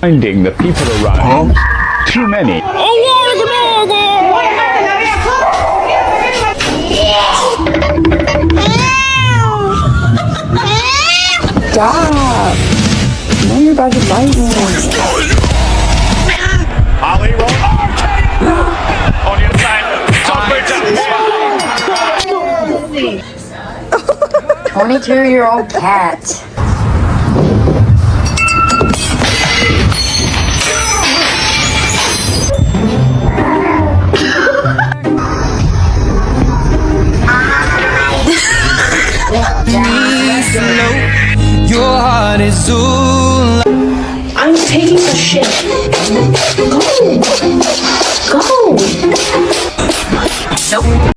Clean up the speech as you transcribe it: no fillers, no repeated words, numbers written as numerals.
Finding the people around. Too many. Stop! Now you're about to bite me. Ali roll. On your side. Top 22-year-old cat. Your heart is all. I'm taking a shit. Go. Go.